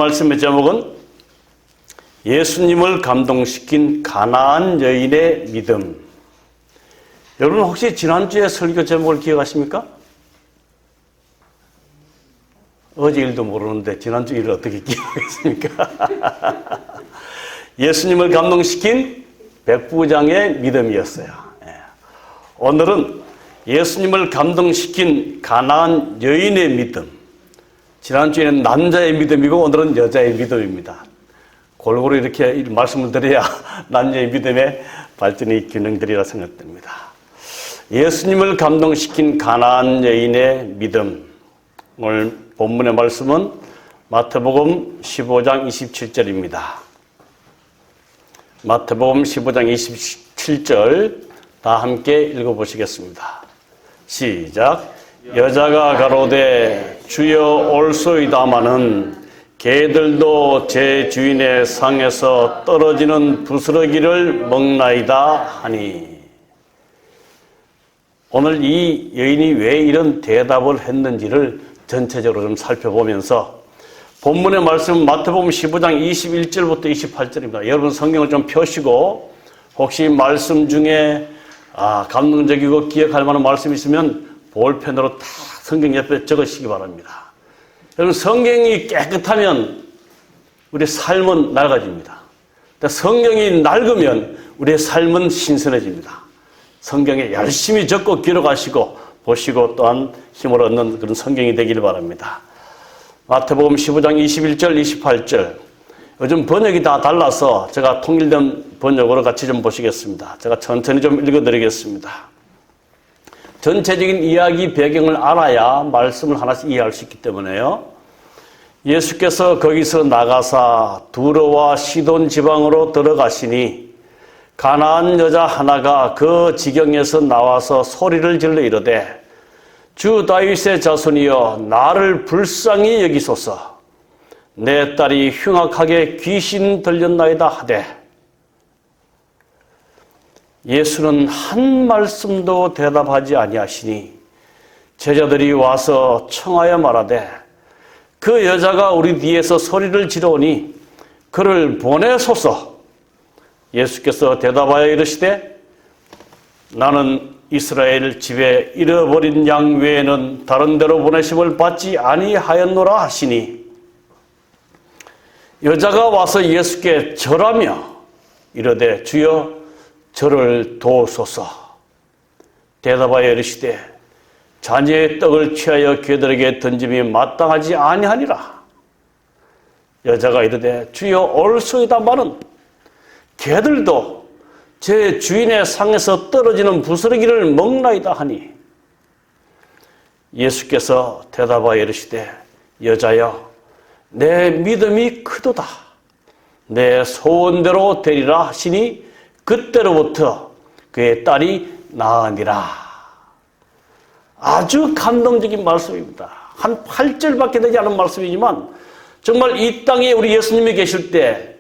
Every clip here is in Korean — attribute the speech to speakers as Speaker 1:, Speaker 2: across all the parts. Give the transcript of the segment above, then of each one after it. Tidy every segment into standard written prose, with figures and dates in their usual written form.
Speaker 1: 말씀의 제목은 예수님을 감동시킨 가나안 여인의 믿음. 여러분 혹시 지난주에 설교 제목을 기억하십니까? 어제 일도 모르는데 지난주 일을 어떻게 기억하겠습니까? 예수님을 감동시킨 백부장의 믿음이었어요. 오늘은 예수님을 감동시킨 가나안 여인의 믿음. 지난주에는 남자의 믿음이고 오늘은 여자의 믿음입니다. 골고루 이렇게 말씀을 드려야 남녀의 믿음의 발전이 균형되리라 생각됩니다. 예수님을 감동시킨 가나안 여인의 믿음. 오늘 본문의 말씀은 마태복음 15장 27절입니다. 마태복음 15장 27절 다 함께 읽어보시겠습니다. 시작. 여자가 가로되 주여 올소이다마는 개들도 제 주인의 상에서 떨어지는 부스러기를 먹나이다 하니. 오늘 이 여인이 왜 이런 대답을 했는지를 전체적으로 좀 살펴보면서 본문의 말씀 마태복음 15장 21절부터 28절입니다. 여러분 성경을 좀 펴시고 혹시 말씀 중에 감동적이고 기억할 만한 말씀이 있으면 볼펜으로 다 성경 옆에 적으시기 바랍니다. 여러분 성경이 깨끗하면 우리의 삶은 낡아집니다. 성경이 낡으면 우리의 삶은 신선해집니다. 성경에 열심히 적고 기록하시고 보시고 또한 힘을 얻는 그런 성경이 되기를 바랍니다. 마태복음 15장 21절 28절 요즘 번역이 다 달라서 제가 통일된 번역으로 같이 좀 보시겠습니다. 제가 천천히 좀 읽어드리겠습니다. 전체적인 이야기 배경을 알아야 말씀을 하나씩 이해할 수 있기 때문에요. 예수께서 거기서 나가사 두로와 시돈 지방으로 들어가시니 가나안 여자 하나가 그 지경에서 나와서 소리를 질러 이르되 주 다윗의 자손이여 나를 불쌍히 여기소서. 내 딸이 흉악하게 귀신 들렸나이다 하되 예수는 한 말씀도 대답하지 아니하시니 제자들이 와서 청하여 말하되 그 여자가 우리 뒤에서 소리를 지르오니 그를 보내소서. 예수께서 대답하여 이르시되 나는 이스라엘 집에 잃어버린 양 외에는 다른 데로 보내심을 받지 아니하였노라 하시니 여자가 와서 예수께 절하며 이르되 주여 저를 도우소서. 대답하여 이르시되 자녀의 떡을 취하여 개들에게 던짐이 마땅하지 아니하니라. 여자가 이르되 주여 올소이다마는 개들도 제 주인의 상에서 떨어지는 부스러기를 먹나이다 하니 예수께서 대답하여 이르시되 여자여 내 믿음이 크도다. 내 소원대로 되리라 하시니 그때로부터 그의 딸이 나으니라. 아주 감동적인 말씀입니다. 한 8절밖에 되지 않은 말씀이지만 정말 이 땅에 우리 예수님이 계실 때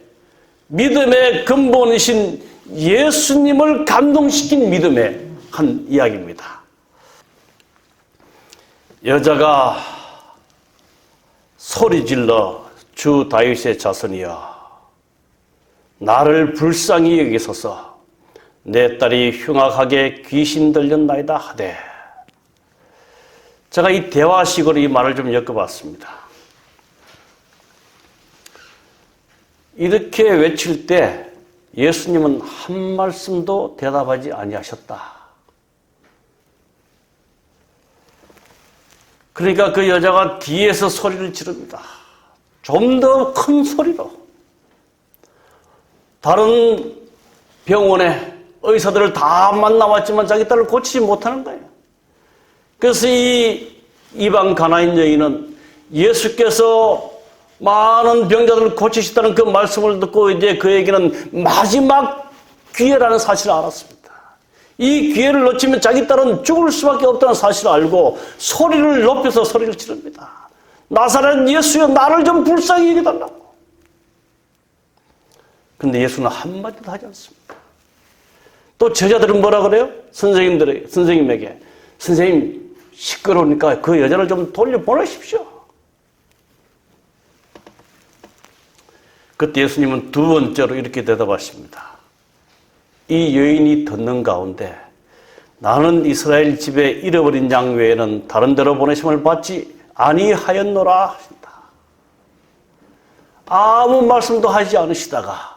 Speaker 1: 믿음의 근본이신 예수님을 감동시킨 믿음의 한 이야기입니다. 여자가 소리질러 주 다윗의 자손이여 나를 불쌍히 여기소서. 내 딸이 흉악하게 귀신 들렸나이다 하되. 제가 이 대화식으로 이 말을 좀 엮어봤습니다. 이렇게 외칠 때 예수님은 한 말씀도 대답하지 아니하셨다. 그러니까 그 여자가 뒤에서 소리를 지릅니다. 좀 더 큰 소리로. 다른 병원에 의사들을 다 만나봤지만 자기 딸을 고치지 못하는 거예요. 그래서 이 이방 가나안 여인은 예수께서 많은 병자들을 고치시다는 그 말씀을 듣고 이제 그에게는 마지막 기회라는 사실을 알았습니다. 이 기회를 놓치면 자기 딸은 죽을 수밖에 없다는 사실을 알고 소리를 높여서 소리를 지릅니다. 나사렛 예수여 나를 좀 불쌍히 여겨달라고. 그런데 예수는 한마디도 하지 않습니다. 또 제자들은 뭐라 그래요? 선생님에게 선생님 시끄러우니까 그 여자를 좀 돌려보내십시오. 그때 예수님은 두 번째로 이렇게 대답하십니다. 이 여인이 듣는 가운데 나는 이스라엘 집에 잃어버린 양 외에는 다른 데로 보내심을 받지 아니하였노라 하신다. 아무 말씀도 하지 않으시다가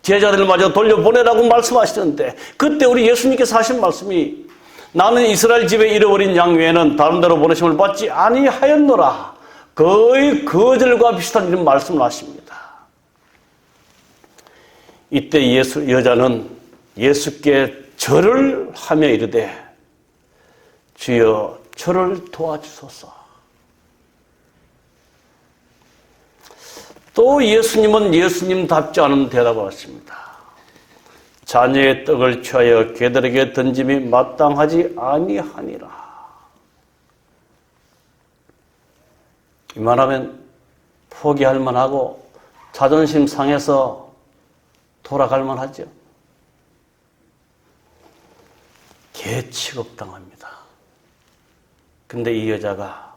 Speaker 1: 제자들마저 돌려보내라고 말씀하시는데 그때 우리 예수님께서 하신 말씀이 나는 이스라엘 집에 잃어버린 양 외에는 다른 데로 보내심을 받지 아니하였노라. 거의 거절과 비슷한 이런 말씀을 하십니다. 이때 여자는 예수께 절을 하며 이르되 주여 저를 도와주소서. 또 예수님은 예수님답지 않은 대답을 하십니다. 자녀의 떡을 취하여 개들에게 던짐이 마땅하지 아니하니라. 이만하면 포기할 만하고 자존심 상해서 돌아갈 만하죠. 개 취급당합니다. 근데 이 여자가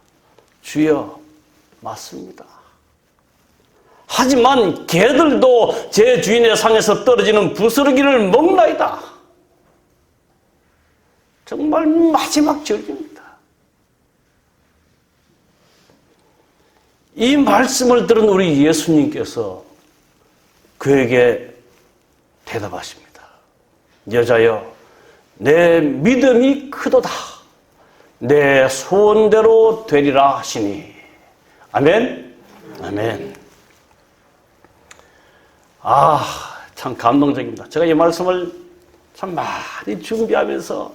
Speaker 1: 주여 맞습니다. 하지만 개들도 제 주인의 상에서 떨어지는 부스러기를 먹나이다. 정말 마지막 절규입니다. 이 말씀을 들은 우리 예수님께서 그에게 대답하십니다. 여자여, 내 믿음이 크도다. 내 소원대로 되리라 하시니. 아멘. 아멘. 참 감동적입니다. 제가 이 말씀을 참 많이 준비하면서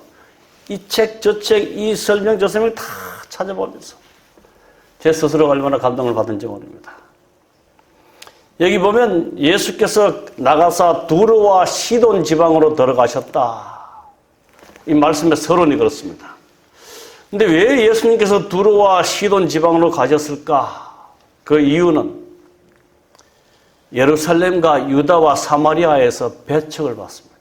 Speaker 1: 이 책, 저 책, 이 설명, 저 설명을 다 찾아보면서 제 스스로가 얼마나 감동을 받은지 모릅니다. 여기 보면 예수께서 나가사 두로와 시돈 지방으로 들어가셨다. 이 말씀의 서론이 그렇습니다. 근데 왜 예수님께서 두로와 시돈 지방으로 가셨을까? 그 이유는 예루살렘과 유다와 사마리아에서 배척을 받습니다.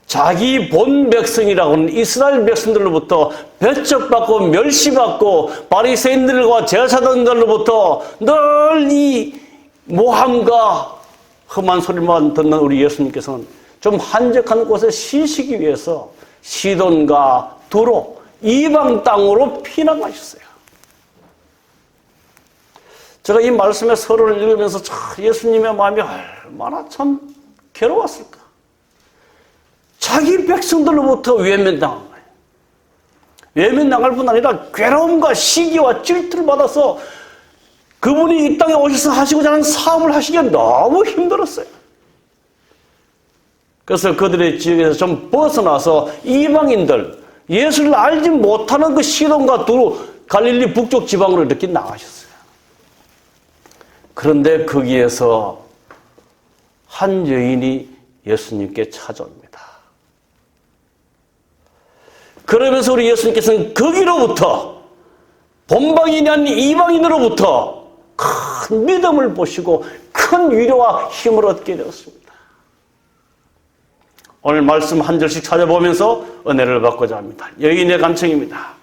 Speaker 1: 자기 본 백성이라고는 이스라엘 백성들로부터 배척받고 멸시받고 바리새인들과 제사장들로부터 늘 이 모함과 험한 소리만 듣는 우리 예수님께서는 좀 한적한 곳에 쉬시기 위해서 시돈과 두로 이방 땅으로 피난가셨어요. 제가 이 말씀의 서론을 읽으면서 예수님의 마음이 얼마나 참 괴로웠을까. 자기 백성들로부터 외면당한 거예요. 외면당할 뿐 아니라 괴로움과 시기와 질투를 받아서 그분이 이 땅에 오셔서 하시고자 하는 사업을 하시기가 너무 힘들었어요. 그래서 그들의 지역에서 좀 벗어나서 이방인들, 예수를 알지 못하는 그 시돈과 두로 갈릴리 북쪽 지방으로 이렇게 나가셨어요. 그런데 거기에서 한 여인이 예수님께 찾아옵니다. 그러면서 우리 예수님께서는 거기로부터 본방인이 아닌 이방인으로부터 큰 믿음을 보시고 큰 위로와 힘을 얻게 되었습니다. 오늘 말씀 한 절씩 찾아보면서 은혜를 받고자 합니다. 여인의 간청입니다.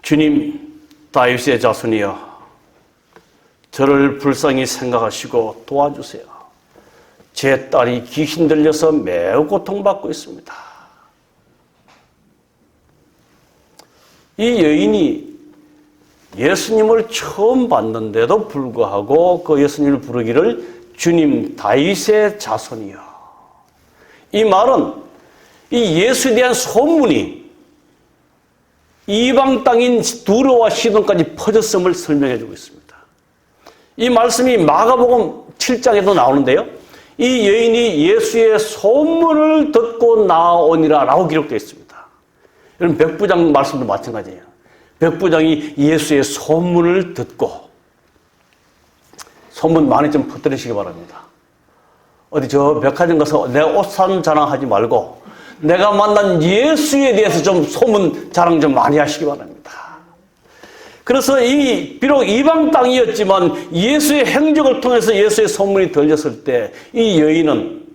Speaker 1: 주님, 다윗의 자손이여, 저를 불쌍히 생각하시고 도와주세요. 제 딸이 귀신 들려서 매우 고통받고 있습니다. 이 여인이 예수님을 처음 봤는데도 불구하고 그 예수님을 부르기를 주님, 다윗의 자손이여. 이 말은 이 예수에 대한 소문이 이방 땅인 두로와 시돈까지 퍼졌음을 설명해 주고 있습니다. 이 말씀이 마가복음 7장에도 나오는데요. 이 여인이 예수의 소문을 듣고 나오니라 라고 기록되어 있습니다. 여러분, 백부장 말씀도 마찬가지예요. 백부장이 예수의 소문을 듣고, 소문 많이 좀 퍼뜨리시기 바랍니다. 어디 저 백화점 가서 내 옷 산 자랑하지 말고 내가 만난 예수에 대해서 좀 소문 자랑 좀 많이 하시기 바랍니다. 그래서 비록 이방 땅이었지만 예수의 행적을 통해서 예수의 소문이 들렸을 때 이 여인은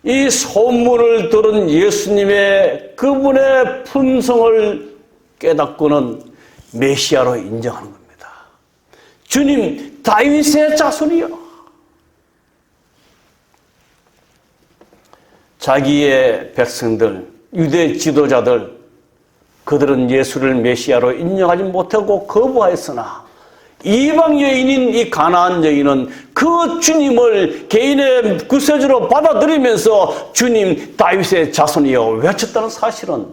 Speaker 1: 이 소문을 들은 예수님의 그분의 품성을 깨닫고는 메시아로 인정하는 겁니다. 주님 다윗의 자손이요. 자기의 백성들, 유대 지도자들, 그들은 예수를 메시아로 인정하지 못하고 거부하였으나 이방 여인인 이 가나안 여인은 그 주님을 개인의 구세주로 받아들이면서 주님 다윗의 자손이여 외쳤다는 사실은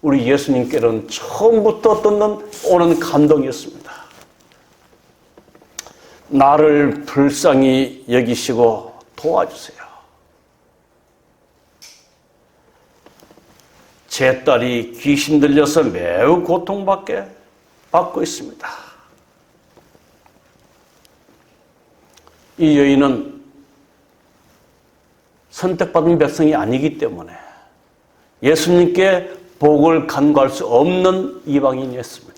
Speaker 1: 우리 예수님께는 처음부터 오는 감동이었습니다. 나를 불쌍히 여기시고 도와주세요. 제 딸이 귀신 들려서 매우 고통받고 있습니다. 이 여인은 선택받은 백성이 아니기 때문에 예수님께 복을 간구할 수 없는 이방인이었습니다.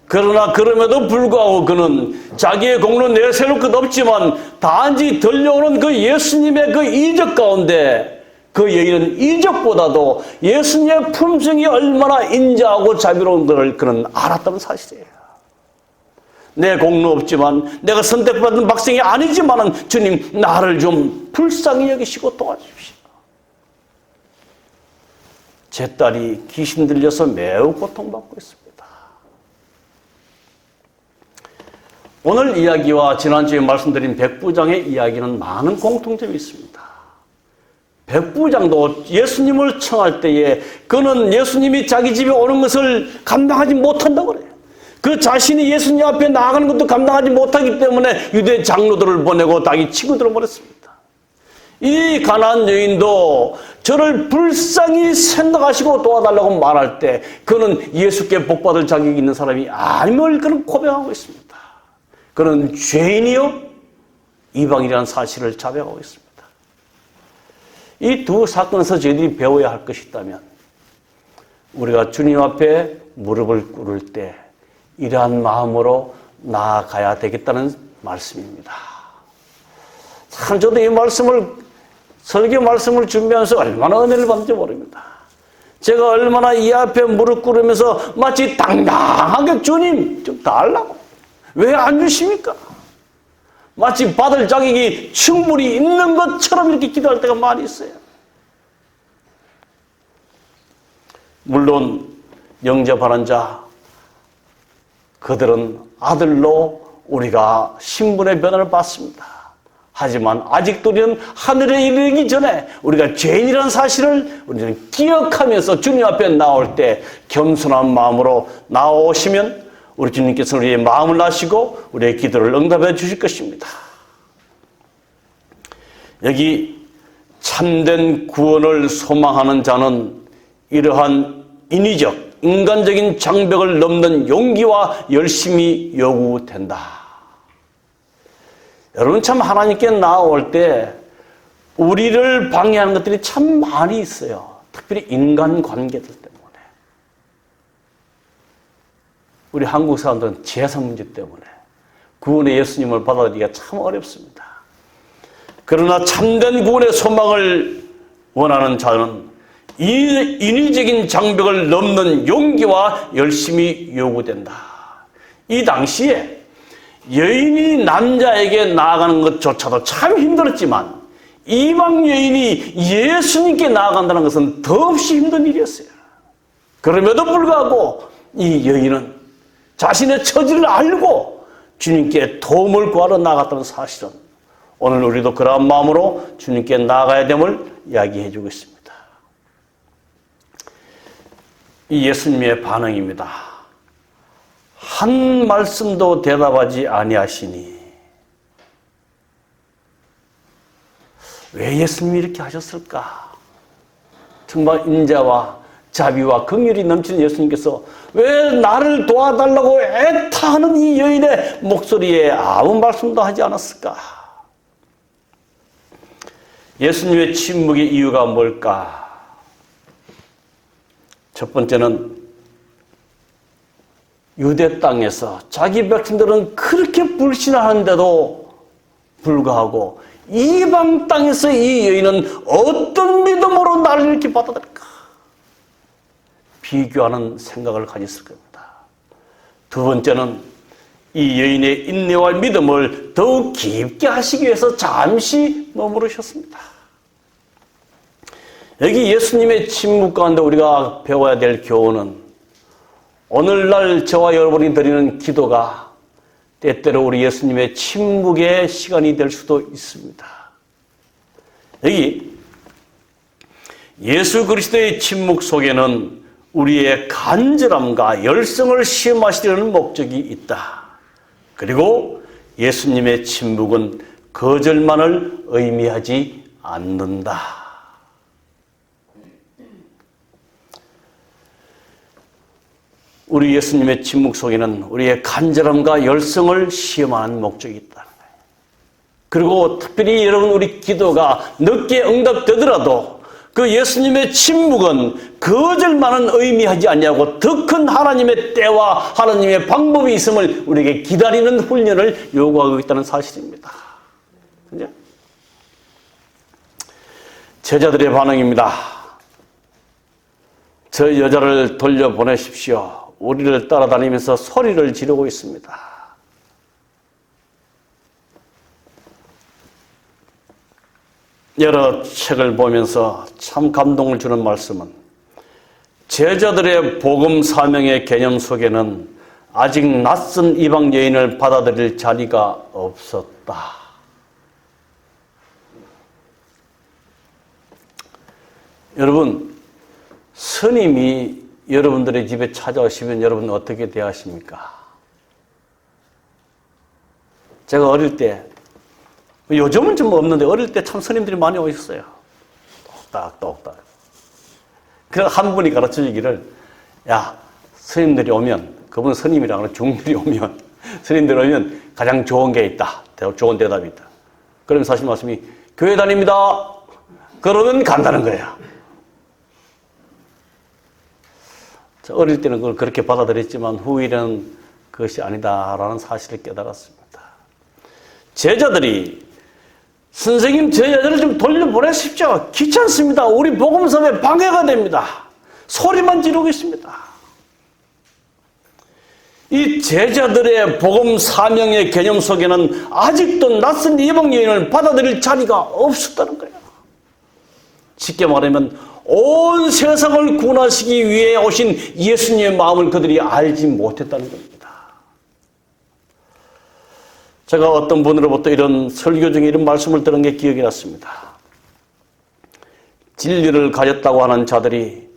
Speaker 1: 그러나 그럼에도 불구하고 그는 자기의 공로 내세울 것 없지만 단지 들려오는 그 예수님의 그 이적 가운데 그 여인은 이적보다도 예수님의 품성이 얼마나 인자하고 자비로운 것을 그는 알았다는 사실이에요. 내 공로 없지만 내가 선택받은 백성이 아니지만 주님 나를 좀 불쌍히 여기시고 도와주십시오. 제 딸이 귀신 들려서 매우 고통받고 있습니다. 오늘 이야기와 지난주에 말씀드린 백부장의 이야기는 많은 공통점이 있습니다. 백부장도 예수님을 청할 때에 그는 예수님이 자기 집에 오는 것을 감당하지 못한다고 그래요. 그 자신이 예수님 앞에 나아가는 것도 감당하지 못하기 때문에 유대 장로들을 보내고 자기 친구들을 보냈습니다. 이 가나안 여인도 저를 불쌍히 생각하시고 도와달라고 말할 때 그는 예수께 복받을 자격이 있는 사람이 아님을 그는 고백하고 있습니다. 그는 죄인이요 이방이라는 사실을 자백하고 있습니다. 이 두 사건에서 저희들이 배워야 할 것이 있다면 우리가 주님 앞에 무릎을 꿇을 때 이러한 마음으로 나아가야 되겠다는 말씀입니다. 참 저도 이 설교 말씀을 준비하면서 얼마나 은혜를 받는지 모릅니다. 제가 얼마나 이 앞에 무릎 꿇으면서 마치 당당하게 주님 좀 달라고 왜 안 주십니까? 마치 받을 자격이 충분히 있는 것처럼 이렇게 기도할 때가 많이 있어요. 물론 영접하는 자 그들은 아들로 우리가 신분의 변화를 받습니다. 하지만 아직도 우리는 하늘에 이르기 전에 우리가 죄인이라는 사실을 우리는 기억하면서 주님 앞에 나올 때 겸손한 마음으로 나오시면 우리 주님께서 우리의 마음을 아시고 우리의 기도를 응답해 주실 것입니다. 여기 참된 구원을 소망하는 자는 이러한 인위적, 인간적인 장벽을 넘는 용기와 열심이 요구된다. 여러분 참 하나님께 나아올 때 우리를 방해하는 것들이 참 많이 있어요. 특별히 인간관계들 때문에. 우리 한국 사람들은 재산 문제 때문에 구원의 예수님을 받아들이기가 참 어렵습니다. 그러나 참된 구원의 소망을 원하는 자는 인위적인 장벽을 넘는 용기와 열심이 요구된다. 이 당시에 여인이 남자에게 나아가는 것조차도 참 힘들었지만 이방 여인이 예수님께 나아간다는 것은 더없이 힘든 일이었어요. 그럼에도 불구하고 이 여인은 자신의 처지를 알고 주님께 도움을 구하러 나아갔다는 사실은 오늘 우리도 그러한 마음으로 주님께 나아가야 됨을 이야기해 주고 있습니다. 이 예수님의 반응입니다. 한 말씀도 대답하지 아니하시니 왜 예수님이 이렇게 하셨을까? 정말 인자와 자비와 긍휼이 넘치는 예수님께서 왜 나를 도와달라고 애타하는 이 여인의 목소리에 아무 말씀도 하지 않았을까? 예수님의 침묵의 이유가 뭘까? 첫 번째는 유대 땅에서 자기 백성들은 그렇게 불신하는데도 불구하고 이방 땅에서 이 여인은 어떤 믿음으로 나를 이렇게 받아들일까? 비교하는 생각을 가졌을 겁니다. 두 번째는 이 여인의 인내와 믿음을 더욱 깊게 하시기 위해서 잠시 머무르셨습니다. 여기 예수님의 침묵 가운데 우리가 배워야 될 교훈은 오늘날 저와 여러분이 드리는 기도가 때때로 우리 예수님의 침묵의 시간이 될 수도 있습니다. 여기 예수 그리스도의 침묵 속에는 우리의 간절함과 열성을 시험하시려는 목적이 있다. 그리고 예수님의 침묵은 거절만을 의미하지 않는다. 우리 예수님의 침묵 속에는 우리의 간절함과 열성을 시험하는 목적이 있다. 그리고 특별히 여러분 우리 기도가 늦게 응답되더라도 그 예수님의 침묵은 거절만은 의미하지 않냐고 더 큰 하나님의 때와 하나님의 방법이 있음을 우리에게 기다리는 훈련을 요구하고 있다는 사실입니다. 그죠? 제자들의 반응입니다. 저 여자를 돌려보내십시오. 우리를 따라다니면서 소리를 지르고 있습니다. 여러 책을 보면서 참 감동을 주는 말씀은 제자들의 복음 사명의 개념 속에는 아직 낯선 이방 여인을 받아들일 자리가 없었다. 여러분, 스님이 여러분들의 집에 찾아오시면 여러분 어떻게 대하십니까? 제가 어릴 때, 요즘은 좀 없는데 어릴 때 참 스님들이 많이 오셨어요. 똑딱. 그래서 한 분이 가르쳐 주기를, 야, 스님들이 오면, 그분 스님이라 그러는 중들이 오면, 스님들이 오면 가장 좋은 게 있다. 좋은 대답이 있다. 그러면서 하신 말씀이, 교회 다닙니다. 그러면 간다는 거예요. 어릴 때는 그걸 그렇게 받아들였지만 후에는 그것이 아니다라는 사실을 깨달았습니다. 제자들이 선생님 제자들을 좀 돌려보내십시오. 귀찮습니다. 우리 복음섬에 방해가 됩니다. 소리만 지르고 있습니다. 이 제자들의 복음 사명의 개념 속에는 아직도 낯선 이방 여인을 받아들일 자리가 없었다는 거예요. 쉽게 말하면 온 세상을 구원하시기 위해 오신 예수님의 마음을 그들이 알지 못했다는 겁니다. 제가 어떤 분으로부터 이런 설교 중에 이런 말씀을 들은 게 기억이 났습니다. 진리를 가졌다고 하는 자들이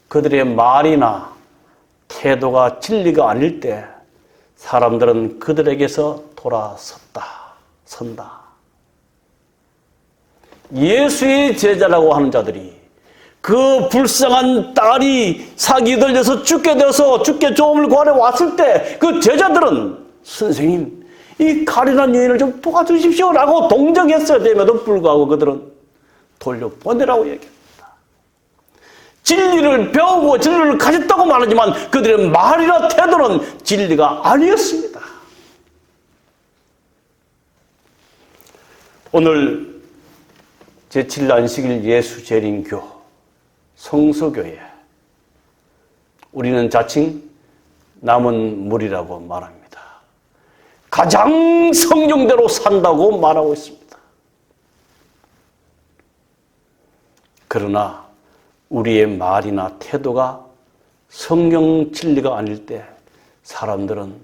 Speaker 1: 그들의 말이나 태도가 진리가 아닐 때 사람들은 그들에게서 선다. 예수의 제자라고 하는 자들이 그 불쌍한 딸이 사기 들려서 죽게 조음을 구하러 왔을 때 그 제자들은 선생님 이 가련한 여인을 좀 도와주십시오라고 동정했어야 됨에도 불구하고 그들은 돌려보내라고 얘기합니다. 진리를 배우고 진리를 가졌다고 말하지만 그들의 말이나 태도는 진리가 아니었습니다. 오늘 제7안식일 예수재림교 성서교회 우리는 자칭 남은 무리라고 말합니다. 가장 성경대로 산다고 말하고 있습니다. 그러나 우리의 말이나 태도가 성경 진리가 아닐 때 사람들은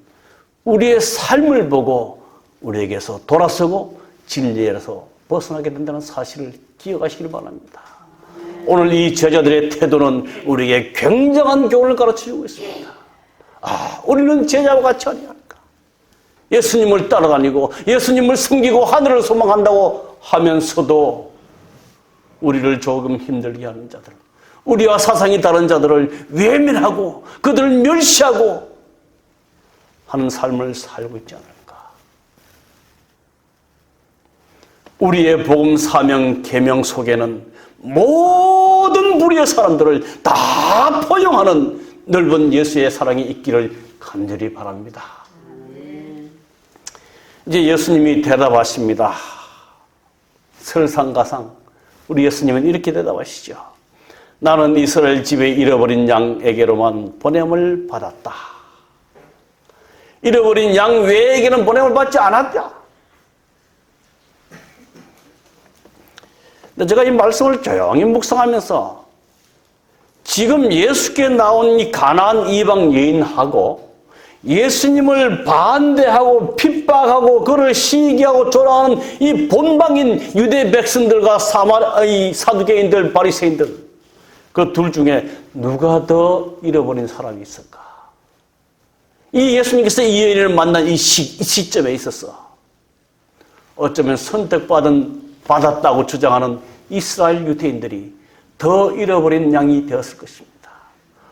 Speaker 1: 우리의 삶을 보고 우리에게서 돌아서고 진리에서 벗어나게 된다는 사실을 기억하시길 바랍니다. 오늘 이 제자들의 태도는 우리에게 굉장한 교훈을 가르쳐주고 있습니다. 우리는 제자와 같이 아니할까? 예수님을 따라다니고 예수님을 섬기고 하늘을 소망한다고 하면서도 우리를 조금 힘들게 하는 자들, 우리와 사상이 다른 자들을 외면하고 그들을 멸시하고 하는 삶을 살고 있지 않을까? 우리의 복음 사명 계명 속에는 모든 부류의 사람들을 다 포용하는 넓은 예수의 사랑이 있기를 간절히 바랍니다. 이제 예수님이 대답하십니다. 설상가상 우리 예수님은 이렇게 대답하시죠. 나는 이스라엘 집에 잃어버린 양에게로만 보냄을 받았다. 잃어버린 양 외에게는 보냄을 받지 않았다. 근데 제가 이 말씀을 조용히 묵상하면서 지금 예수께 나온 이 가나안 이방 여인하고 예수님을 반대하고 핍박하고 그를 시기하고 조롱하는 이 본방인 유대 백성들과 이 사두개인들, 바리새인들, 그 둘 중에 누가 더 잃어버린 사람이 있을까? 이 예수님께서 이 여인을 만난 이 시점에 있어서 어쩌면 받았다고 주장하는 이스라엘 유대인들이 더 잃어버린 양이 되었을 것입니다.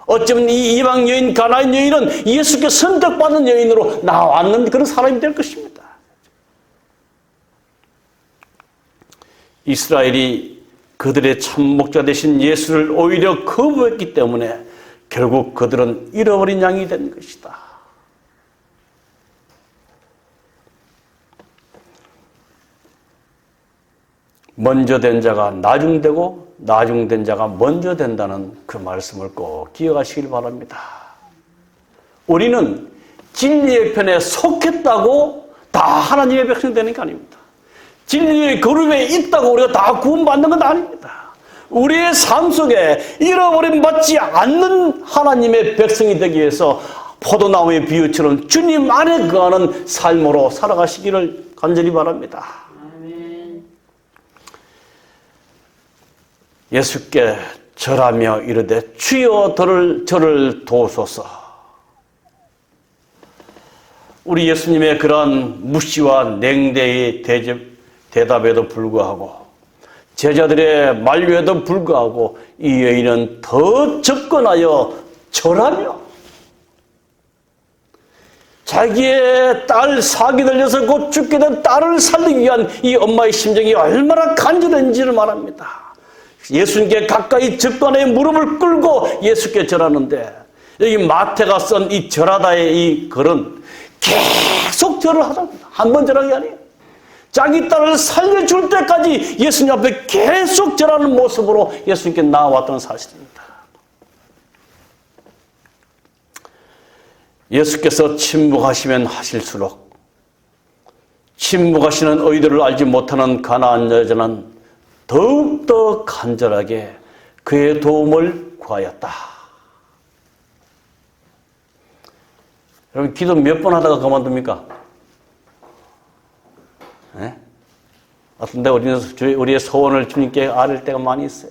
Speaker 1: 어쩌면 이 이방 여인, 가나안 여인은 예수께 선택받은 여인으로 나왔는 그런 사람이 될 것입니다. 이스라엘이 그들의 참 목자 되신 예수를 오히려 거부했기 때문에 결국 그들은 잃어버린 양이 된 것이다. 먼저 된 자가 나중되고 나중된 자가 먼저 된다는 그 말씀을 꼭 기억하시길 바랍니다. 우리는 진리의 편에 속했다고 다 하나님의 백성이 되는 게 아닙니다. 진리의 그룹에 있다고 우리가 다 구원받는 건 아닙니다. 우리의 삶 속에 잃어버림 받지 않는 하나님의 백성이 되기 위해서 포도나무의 비유처럼 주님 안에 거하는 삶으로 살아가시기를 간절히 바랍니다. 예수께 절하며 이르되 주여 저를 도우소서. 우리 예수님의 그러한 무시와 냉대의 대답에도 불구하고 제자들의 만류에도 불구하고 이 여인은 더 접근하여 절하며 자기의 딸 사기 들려서 곧 죽게 된 딸을 살리기 위한 이 엄마의 심정이 얼마나 간절한지를 말합니다. 예수님께 가까이 접근해 무릎을 꿇고 예수께 절하는데 여기 마태가 쓴 이 절하다의 이 글은 계속 절을 하답니다. 한 번 절한 게 아니에요. 자기 딸을 살려줄 때까지 예수님 앞에 계속 절하는 모습으로 예수님께 나아왔던 사실입니다. 예수께서 침묵하시면 하실수록 침묵하시는 의도를 알지 못하는 가나안 여자는 더욱더 간절하게 그의 도움을 구하였다. 여러분, 기도 몇 번 하다가 그만둡니까? 네? 어떤데 우리의 소원을 주님께 아뢰을 때가 많이 있어요.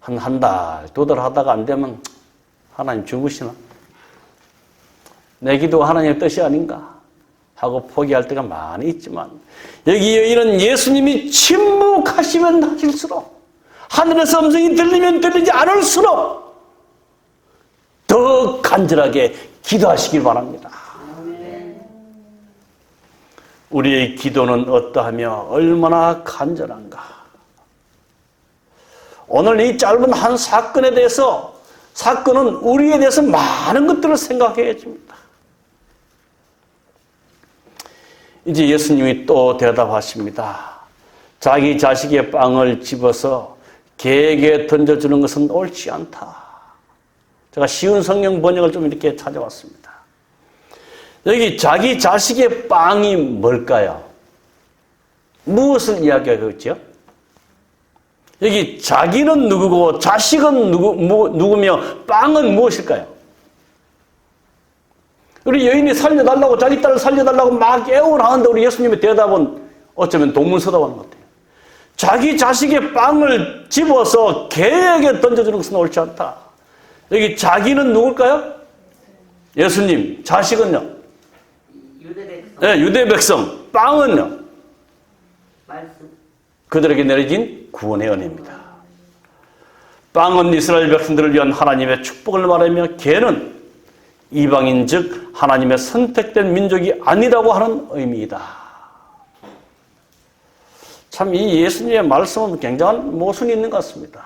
Speaker 1: 한 달, 두 달 하다가 안 되면 하나님 주무시나? 내 기도가 하나님의 뜻이 아닌가? 하고 포기할 때가 많이 있지만 여기 여인은 예수님이 침묵하시면 하실수록 하늘에서 음성이 들리면 들리지 않을수록 더 간절하게 기도하시길 바랍니다. 우리의 기도는 어떠하며 얼마나 간절한가. 오늘 이 짧은 한 사건에 대해서 사건은 우리에 대해서 많은 것들을 생각해야 됩니다. 이제 예수님이 또 대답하십니다. 자기 자식의 빵을 집어서 개에게 던져주는 것은 옳지 않다. 제가 쉬운 성경 번역을 좀 이렇게 찾아왔습니다. 여기 자기 자식의 빵이 뭘까요? 무엇을 이야기하고 있죠? 여기 자기는 누구고 자식은 누구며 빵은 무엇일까요? 우리 여인이 살려달라고 자기 딸을 살려달라고 막 애원하는데 우리 예수님의 대답은 어쩌면 동문서답하는 것 같아요. 자기 자식의 빵을 집어서 개에게 던져주는 것은 옳지 않다. 여기 자기는 누굴까요? 예수님. 자식은요?
Speaker 2: 유대 백성.
Speaker 1: 네, 유대 백성. 빵은요?
Speaker 2: 말씀.
Speaker 1: 그들에게 내려진 구원의 은혜입니다. 빵은 이스라엘 백성들을 위한 하나님의 축복을 말하며 개는 이방인 즉 하나님의 선택된 민족이 아니라고 하는 의미이다. 참 이 예수님의 말씀은 굉장한 모순이 있는 것 같습니다.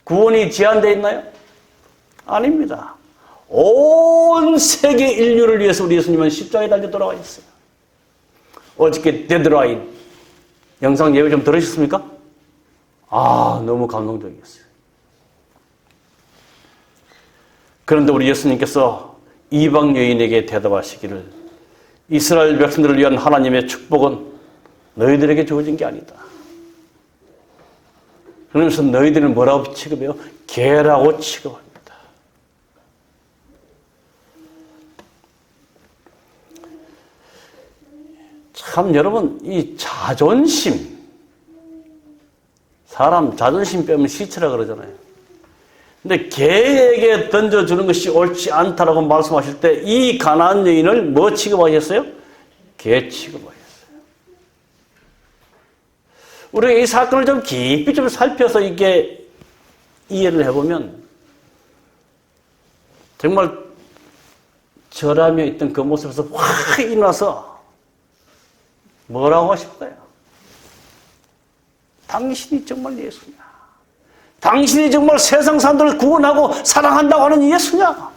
Speaker 1: 구원이 제한되어 있나요? 아닙니다. 온 세계 인류를 위해서 우리 예수님은 십자가에 달려 돌아가 있어요. 어저께 데드라인 영상 예배 좀 들으셨습니까? 너무 감동적이었어요. 그런데 우리 예수님께서 이방 여인에게 대답하시기를 이스라엘 백성들을 위한 하나님의 축복은 너희들에게 주어진 게 아니다. 그러면서 너희들을 뭐라고 취급해요? 개라고 취급합니다. 참 여러분, 이 자존심, 사람 자존심 빼면 시체라 그러잖아요. 근데 개에게 던져주는 것이 옳지 않다라고 말씀하실 때 이 가나안 여인을 뭐 취급하셨어요? 개 취급하셨어요. 우리가 이 사건을 좀 깊이 좀 살펴서 이게 이해를 해보면 정말 절하며 있던 그 모습에서 확 일어나서 뭐라고 하실까요? 당신이 정말 예수냐? 당신이 정말 세상 사람들을 구원하고 사랑한다고 하는 예수냐?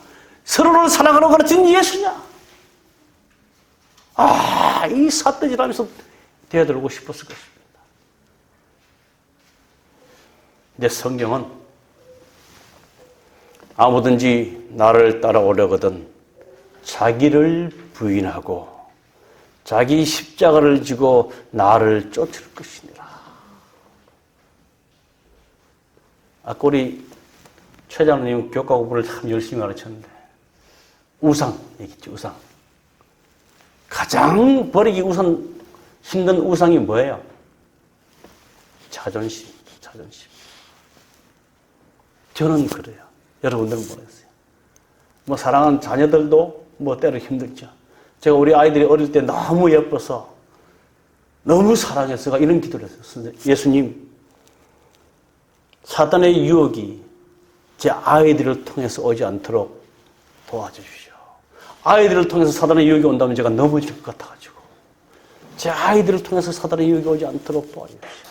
Speaker 1: 서로를 사랑하라고 가르치는 예수냐? 아, 이 삿대질하면서 대들고 싶었을 것입니다. 근데 성경은 아무든지 나를 따라오려거든 자기를 부인하고 자기 십자가를 지고 나를 쫓을 것이니라. 아까 우리 최 장로님 교과 공부를 참 열심히 가르쳤는데 우상 얘기했죠. 우상. 가장 버리기 힘든 우상이 뭐예요? 자존심. 저는 그래요. 여러분들은 모르겠어요. 뭐 사랑하는 자녀들도 뭐 때로 힘들죠. 제가 우리 아이들이 어릴 때 너무 예뻐서 너무 사랑해서 이런 기도를 했어요. 예수님, 사단의 유혹이 제 아이들을 통해서 오지 않도록 도와주십시오. 아이들을 통해서 사단의 유혹이 온다면 제가 넘어질 것 같아가지고 제 아이들을 통해서 사단의 유혹이 오지 않도록 도와주십시오.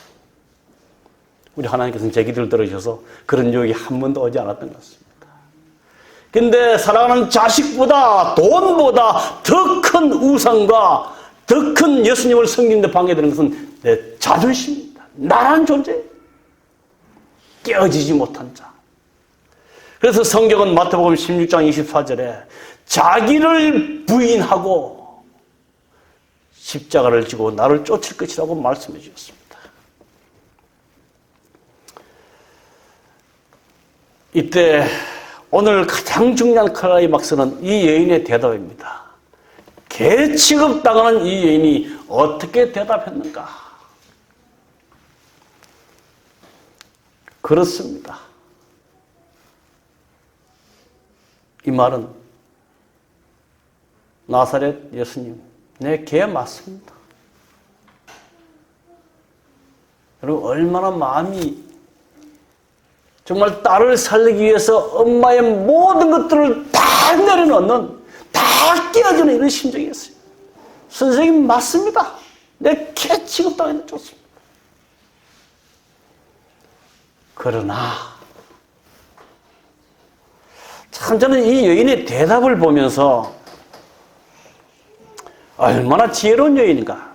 Speaker 1: 우리 하나님께서는 제 기도를 들으셔서 그런 유혹이 한 번도 오지 않았던 것 같습니다. 근데 사랑하는 자식보다 돈보다 더 큰 우상과 더 큰 예수님을 섬기는 데 방해되는 것은 내 자존심입니다. 나란 존재. 깨어지지 못한 자. 그래서 성경은 마태복음 16장 24절에 자기를 부인하고 십자가를 지고 나를 쫓을 것이라고 말씀해 주셨습니다. 이때 오늘 가장 중요한 클라이막스는 이 여인의 대답입니다. 개 취급당하는 이 여인이 어떻게 대답했는가? 그렇습니다. 이 말은 나사렛 예수님, 내 개 맞습니다. 여러분 얼마나 마음이 정말 딸을 살리기 위해서 엄마의 모든 것들을 다 내려놓는, 다 깨어지는 이런 심정이었어요. 선생님 맞습니다. 내 개 취급당했는데 좋습니다. 그러나 참 저는 이 여인의 대답을 보면서 얼마나 지혜로운 여인인가.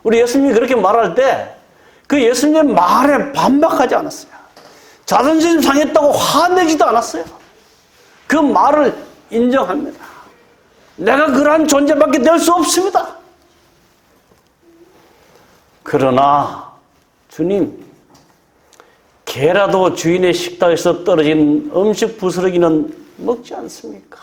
Speaker 1: 우리 예수님이 그렇게 말할 때 그 예수님의 말에 반박하지 않았어요. 자존심 상했다고 화내지도 않았어요. 그 말을 인정합니다. 내가 그러한 존재밖에 될 수 없습니다. 그러나 주님, 개라도 주인의 식탁에서 떨어진 음식 부스러기는 먹지 않습니까?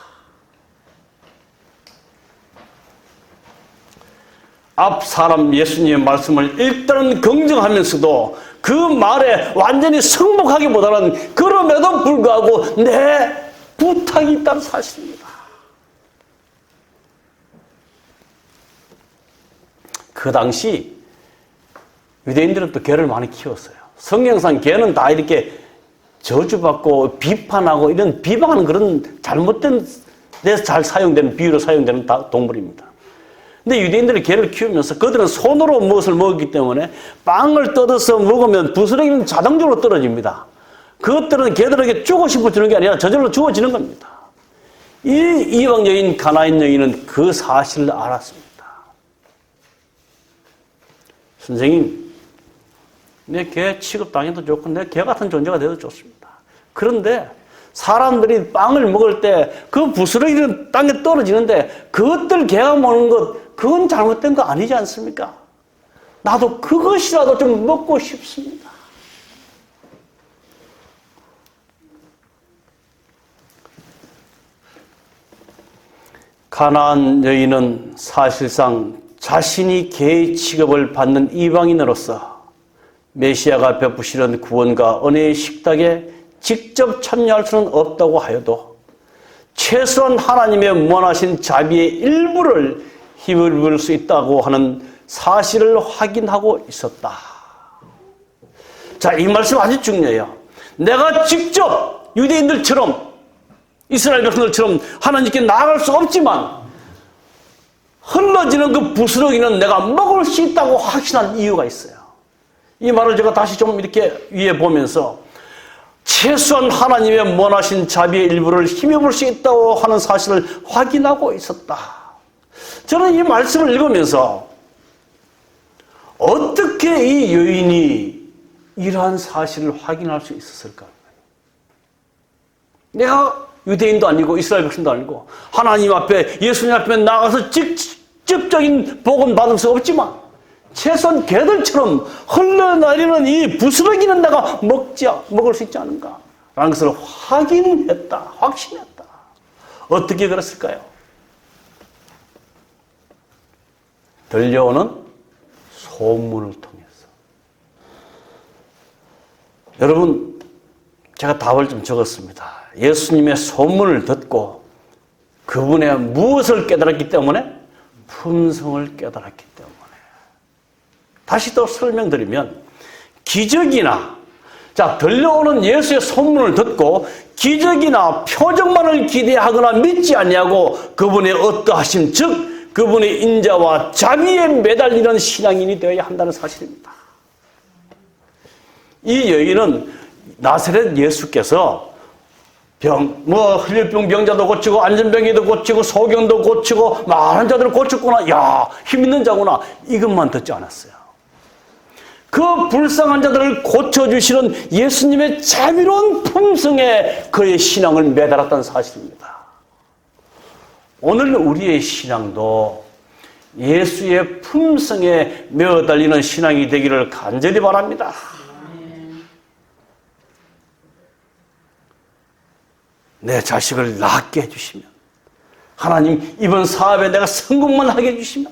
Speaker 1: 앞 사람 예수님의 말씀을 일단은 긍정하면서도 그 말에 완전히 승복하기보다는 그럼에도 불구하고 내 부탁이 있다는 사실입니다. 그 당시 유대인들은 또 개를 많이 키웠어요. 성경상 개는 다 이렇게 저주받고 비판하고 이런 비방하는 그런 잘못된 데서 잘 사용되는 비유로 사용되는 동물입니다. 근데 유대인들이 개를 키우면서 그들은 손으로 무엇을 먹었기 때문에 빵을 뜯어서 먹으면 부스러기는 자동적으로 떨어집니다. 그것들은 개들에게 주고 싶어 주는 게 아니라 저절로 주어지는 겁니다. 이 이방 여인 가나안 여인은 그 사실을 알았습니다. 선생님, 내 개 취급당해도 좋고 내 개 같은 존재가 돼도 좋습니다. 그런데 사람들이 빵을 먹을 때 그 부스러기는 땅에 떨어지는데 그것들 개가 먹는 것, 그건 잘못된 거 아니지 않습니까? 나도 그것이라도 좀 먹고 싶습니다. 가나안 여인은 사실상 자신이 개의 취급을 받는 이방인으로서 메시아가 베푸시는 구원과 은혜의 식탁에 직접 참여할 수는 없다고 하여도 최소한 하나님의 무한하신 자비의 일부를 힘입을 수 있다고 하는 사실을 확인하고 있었다. 자, 이 말씀 아주 중요해요. 내가 직접 유대인들처럼 이스라엘 백성들처럼 하나님께 나아갈 수 없지만 흘러지는 그 부스러기는 내가 먹을 수 있다고 확신한 이유가 있어요. 이 말을 제가 다시 좀 이렇게 위에 보면서 최소한 하나님의 무한하신 자비의 일부를 힘입을 수 있다고 하는 사실을 확인하고 있었다. 저는 이 말씀을 읽으면서 어떻게 이 여인이 이러한 사실을 확인할 수 있었을까? 내가 유대인도 아니고 이스라엘 백성도 아니고 하나님 앞에 예수님 앞에 나가서 직접적인 복음 받을 수 없지만 최소한 개들처럼 흘러내리는 이 부스러기는 내가 먹을 수 있지 않은가 라는 것을 확신했다. 어떻게 그랬을까요? 들려오는 소문을 통해서. 여러분, 제가 답을 좀 적었습니다. 예수님의 소문을 듣고 그분의 무엇을 깨달았기 때문에? 품성을 깨달았기 때문에. 다시 또 설명드리면 기적이나 들려오는 예수의 소문을 듣고 기적이나 표적만을 기대하거나 믿지 아니하고 그분의 어떠하심, 즉 그분의 인자와 자비에 매달리는 신앙인이 되어야 한다는 사실입니다. 이 여인은 나사렛 예수께서 흡혈병 병자도 고치고 안전병이도 고치고 소경도 고치고 많은 자들을 고쳤구나. 야, 힘 있는 자구나. 이것만 듣지 않았어요. 그 불쌍한 자들을 고쳐주시는 예수님의 자비로운 품성에 그의 신앙을 매달았다는 사실입니다. 오늘 우리의 신앙도 예수의 품성에 매어달리는 신앙이 되기를 간절히 바랍니다. 내 자식을 낳게 해주시면, 하나님 이번 사업에 내가 성공만 하게 해주시면,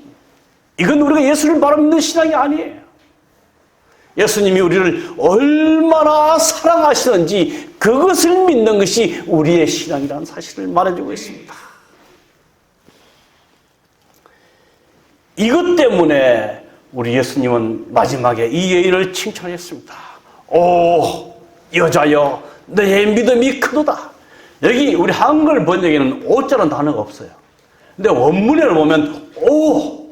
Speaker 1: 이건 우리가 예수를 바로 믿는 신앙이 아니에요. 예수님이 우리를 얼마나 사랑하시는지 그것을 믿는 것이 우리의 신앙이라는 사실을 말해주고 있습니다. 이것 때문에 우리 예수님은 마지막에 이 여인을 칭찬했습니다. 오 여자여, 너의 믿음이 크도다. 여기 우리 한글 번역에는 오자라는 단어가 없어요. 근데 원문을 보면 오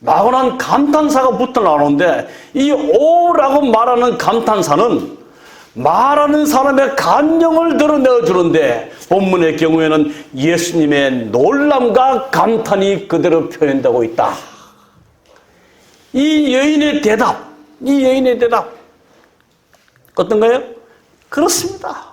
Speaker 1: 라고는 감탄사가 붙어 나오는데, 이 오라고 말하는 감탄사는 말하는 사람의 감정을 드러내어 주는데 본문의 경우에는 예수님의 놀람과 감탄이 그대로 표현되고 있다. 이 여인의 대답 어떤가요? 그렇습니다.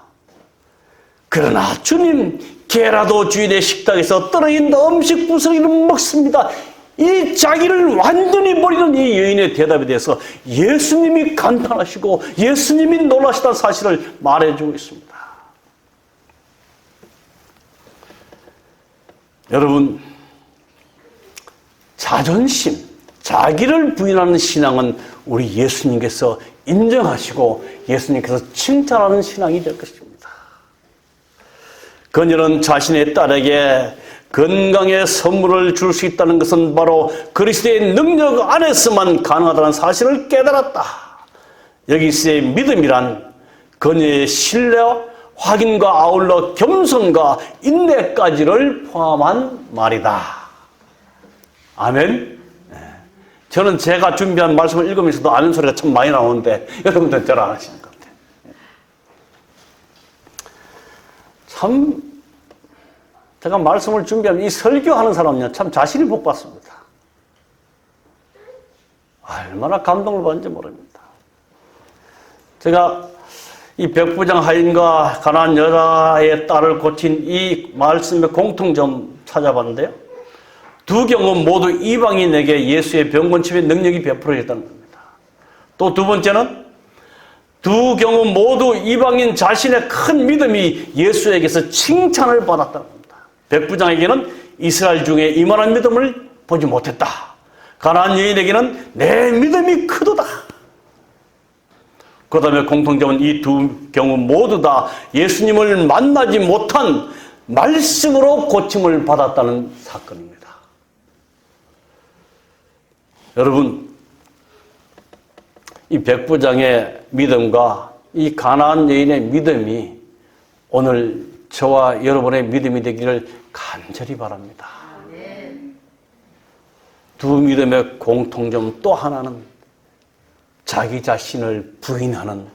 Speaker 1: 그러나 주님, 개라도 주인의 식탁에서 떨어진 음식 부스러기를 먹습니다. 이 자기를 완전히 버리는 이 여인의 대답에 대해서 예수님이 감탄하시고 예수님이 놀라시다는 사실을 말해주고 있습니다. 여러분, 자존심, 자기를 부인하는 신앙은 우리 예수님께서 인정하시고 예수님께서 칭찬하는 신앙이 될 것입니다. 그녀는 자신의 딸에게 건강의 선물을 줄 수 있다는 것은 바로 그리스도의 능력 안에서만 가능하다는 사실을 깨달았다. 여기서의 믿음이란 그녀의 신뢰와 확인과 아울러 겸손과 인내까지를 포함한 말이다. 아멘. 저는 제가 준비한 말씀을 읽으면서도 아는 소리가 참 많이 나오는데 여러분들은 잘 안 하시는 것 같아요. 참 제가 말씀을 준비하면 이 설교하는 사람은요 참 자신이 복 받습니다. 얼마나 감동을 받는지 모릅니다. 제가 이 백부장 하인과 가난한 여자의 딸을 고친 이 말씀의 공통점 찾아봤는데요. 두 경우 모두 이방인에게 예수의 병곤치유의 능력이 베풀어졌다는 겁니다. 또 두 번째는 두 경우 모두 이방인 자신의 큰 믿음이 예수에게서 칭찬을 받았다는 겁니다. 백부장에게는 이스라엘 중에 이만한 믿음을 보지 못했다. 가난한 여인에게는 내 믿음이 크도다. 그 다음에 공통점은 이 두 경우 모두 다 예수님을 만나지 못한 말씀으로 고침을 받았다는 사건입니다. 여러분, 이 백부장의 믿음과 이 가난한 여인의 믿음이 오늘 저와 여러분의 믿음이 되기를 간절히 바랍니다. 두 믿음의 공통점 또 하나는 자기 자신을 부인하는,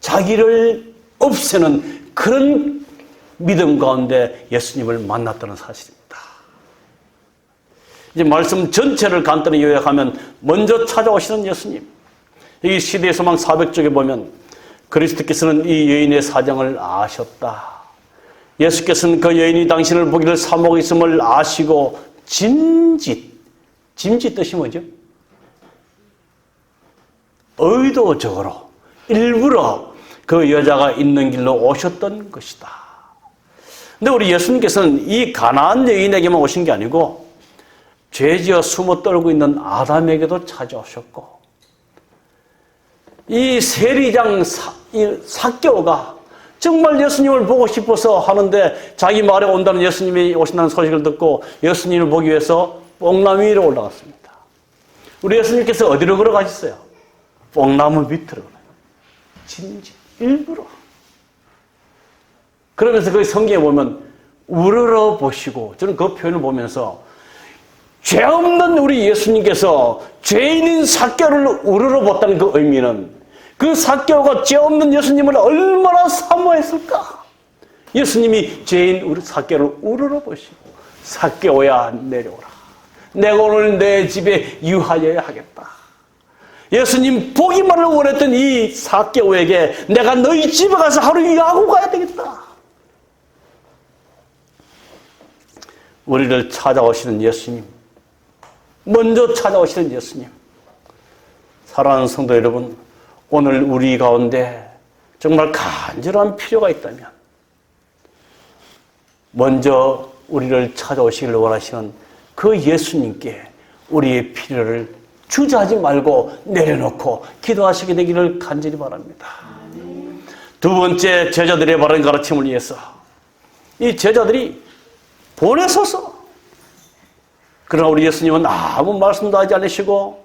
Speaker 1: 자기를 없애는 그런 믿음 가운데 예수님을 만났다는 사실입니다. 이제 말씀 전체를 간단히 요약하면 먼저 찾아오시는 예수님. 이 시대의 소망 400쪽에 보면 그리스도께서는 이 여인의 사정을 아셨다. 예수께서는 그 여인이 당신을 보기를 사모하고 있음을 아시고 짐짓 뜻이 뭐죠? 의도적으로 일부러 그 여자가 있는 길로 오셨던 것이다. 근데 우리 예수님께서는 이 가난한 여인에게만 오신 게 아니고 죄지어 숨어 떨고 있는 아담에게도 찾아오셨고, 이 세리장 삭개오가 정말 예수님을 보고 싶어서 하는데 자기 마을에 온다는 예수님이 오신다는 소식을 듣고 예수님을 보기 위해서 뽕나무 위로 올라갔습니다. 우리 예수님께서 어디로 걸어가셨어요? 뽕나무 밑으로. 진짜 일부러. 그러면서 그 성경에 보면 우러러 보시고, 저는 그 표현을 보면서 죄 없는 우리 예수님께서 죄인인 삭개오를 우러러 봤다는 그 의미는 그 삭개오가 죄 없는 예수님을 얼마나 사모했을까? 예수님이 죄인 우리 삭개오를 우러러 보시고, 삭개오야 내려오라. 내가 오늘 내 집에 유하여야 하겠다. 예수님 보기만을 원했던 이 삭개오에게 내가 너희 집에 가서 하루 유하고 가야 되겠다. 우리를 찾아오시는 예수님, 먼저 찾아오시는 예수님. 사랑하는 성도 여러분, 오늘 우리 가운데 정말 간절한 필요가 있다면 먼저 우리를 찾아오시기를 원하시는 그 예수님께 우리의 필요를 주저하지 말고 내려놓고 기도하시게 되기를 간절히 바랍니다. 두 번째, 제자들의 바른 가르침을 위해서 이 제자들이 보내서서, 그러나 우리 예수님은 아무 말씀도 하지 않으시고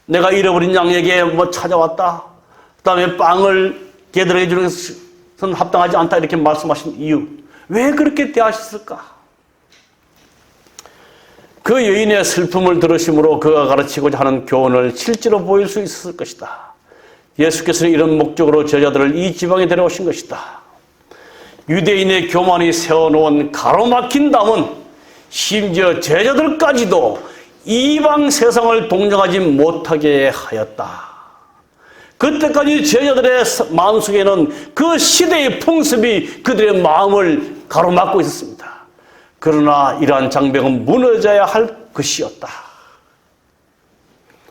Speaker 1: 내가 잃어버린 양에게 찾아왔다, 그 다음에 빵을 걔들에게 주는 것은 합당하지 않다 이렇게 말씀하신 이유, 왜 그렇게 대하셨을까? 그 여인의 슬픔을 들으심으로 그가 가르치고자 하는 교훈을 실제로 보일 수 있었을 것이다. 예수께서는 이런 목적으로 제자들을 이 지방에 데려오신 것이다. 유대인의 교만이 세워놓은 가로막힌 담은 심지어 제자들까지도 이방 세상을 동정하지 못하게 하였다. 그때까지 제자들의 마음속에는 그 시대의 풍습이 그들의 마음을 가로막고 있었습니다. 그러나 이러한 장벽은 무너져야 할 것이었다.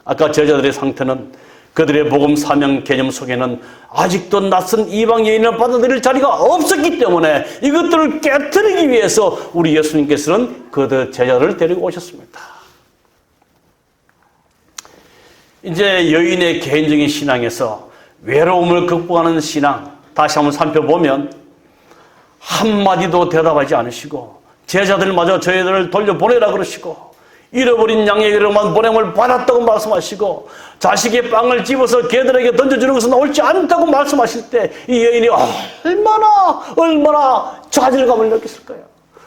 Speaker 1: 아까 제자들의 상태는 그들의 복음 사명 개념 속에는 아직도 낯선 이방 여인을 받아들일 자리가 없었기 때문에 이것들을 깨트리기 위해서 우리 예수님께서는 그들 제자들을 데리고 오셨습니다. 이제 여인의 개인적인 신앙에서 외로움을 극복하는 신앙 다시 한번 살펴보면 한마디도 대답하지 않으시고 제자들마저 저희들을 돌려보내라 그러시고 잃어버린 양에게로만 보냄을 받았다고 말씀하시고 자식의 빵을 집어서 걔들에게 던져주는 것은 옳지 않다고 말씀하실 때 이 여인이 얼마나 좌절감을 느꼈을까요?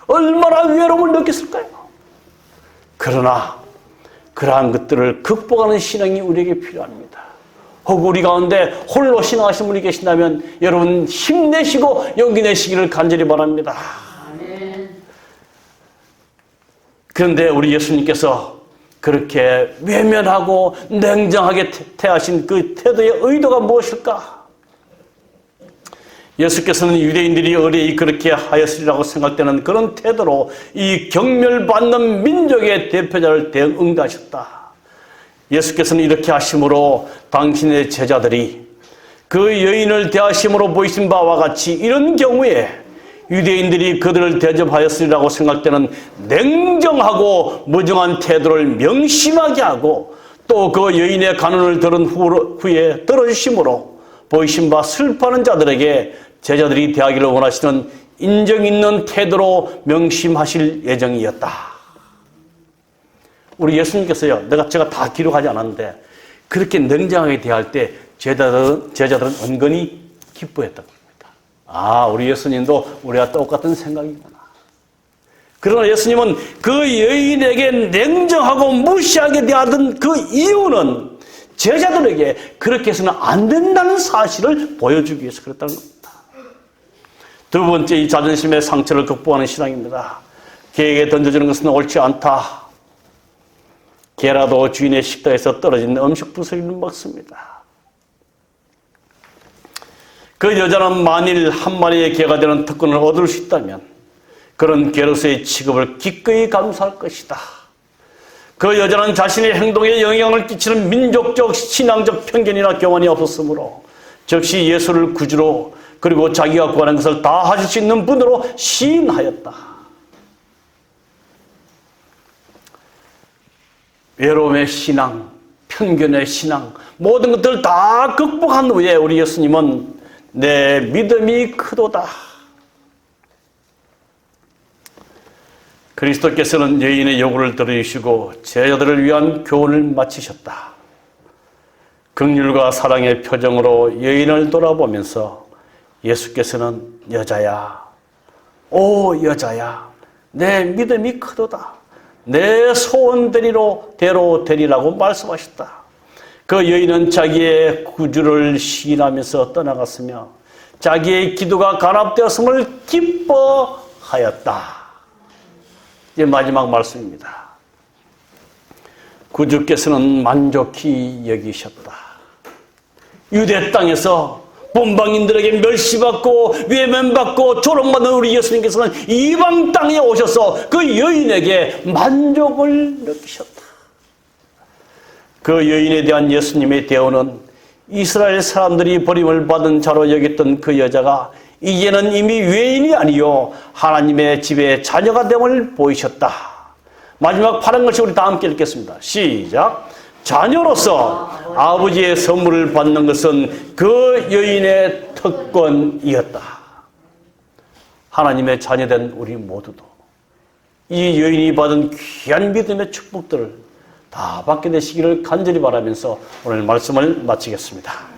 Speaker 1: 얼마나 외로움을 느꼈을까요? 그러나 그러한 것들을 극복하는 신앙이 우리에게 필요합니다. 혹 우리 가운데 홀로 신앙하신 분이 계신다면 여러분 힘내시고 용기 내시기를 간절히 바랍니다. 그런데 우리 예수님께서 그렇게 외면하고 냉정하게 태하신 그 태도의 의도가 무엇일까? 예수께서는 유대인들이 의뢰이 그렇게 하였으리라고 생각되는 그런 태도로 이 경멸받는 민족의 대표자를 응대하셨다. 예수께서는 이렇게 하심으로 당신의 제자들이 그 여인을 대하심으로 보이신 바와 같이 이런 경우에 유대인들이 그들을 대접하였으리라고 생각되는 냉정하고 무정한 태도를 명심하게 하고 또 그 여인의 간언을 들은 후에 들어주심으로 보이신 바 슬퍼하는 자들에게 제자들이 대하기를 원하시는 인정 있는 태도로 명심하실 예정이었다. 우리 예수님께서요, 제가 다 기록하지 않았는데 그렇게 냉정하게 대할 때 제자들은 은근히 기뻐했던 겁니다. 아, 우리 예수님도 우리와 똑같은 생각이구나. 그러나 예수님은 그 여인에게 냉정하고 무시하게 대하던 그 이유는 제자들에게 그렇게 해서는 안 된다는 사실을 보여주기 위해서 그랬다는 겁니다. 두 번째, 이 자존심의 상처를 극복하는 신앙입니다. 개에게 던져주는 것은 옳지 않다. 개라도 주인의 식탁에서 떨어진 음식 부스러기는 먹습니다. 그 여자는 만일 한 마리의 개가 되는 특권을 얻을 수 있다면 그런 개로서의 취급을 기꺼이 감수할 것이다. 그 여자는 자신의 행동에 영향을 끼치는 민족적, 신앙적 편견이나 교만이 없었으므로 즉시 예수를 구주로 그리고 자기가 구하는 것을 다 하실 수 있는 분으로 시인하였다. 외로움의 신앙, 편견의 신앙, 모든 것들을 다 극복한 후에 우리 예수님은 내 믿음이 크도다. 그리스도께서는 여인의 요구를 들어주시고 제자들을 위한 교훈을 마치셨다. 긍휼과 사랑의 표정으로 여인을 돌아보면서 예수께서는 여자야, 오 여자야, 내 믿음이 크도다. 내 소원대로 되리라고 말씀하셨다. 그 여인은 자기의 구주를 시인하면서 떠나갔으며 자기의 기도가 간합되었음을 기뻐하였다. 이제 마지막 말씀입니다. 구주께서는 만족히 여기셨다. 유대 땅에서 본방인들에게 멸시받고 외면받고 조롱받는 우리 예수님께서는 이방 땅에 오셔서 그 여인에게 만족을 느끼셨다. 그 여인에 대한 예수님의 대우는 이스라엘 사람들이 버림을 받은 자로 여겼던 그 여자가 이제는 이미 외인이 아니요 하나님의 집의 자녀가 됨을 보이셨다. 마지막 파란 글씨 우리 다 함께 읽겠습니다. 시작. 자녀로서 아버지의 선물을 받는 것은 그 여인의 특권이었다. 하나님의 자녀된 우리 모두도 이 여인이 받은 귀한 믿음의 축복들을 다 받게 되시기를 간절히 바라면서 오늘 말씀을 마치겠습니다.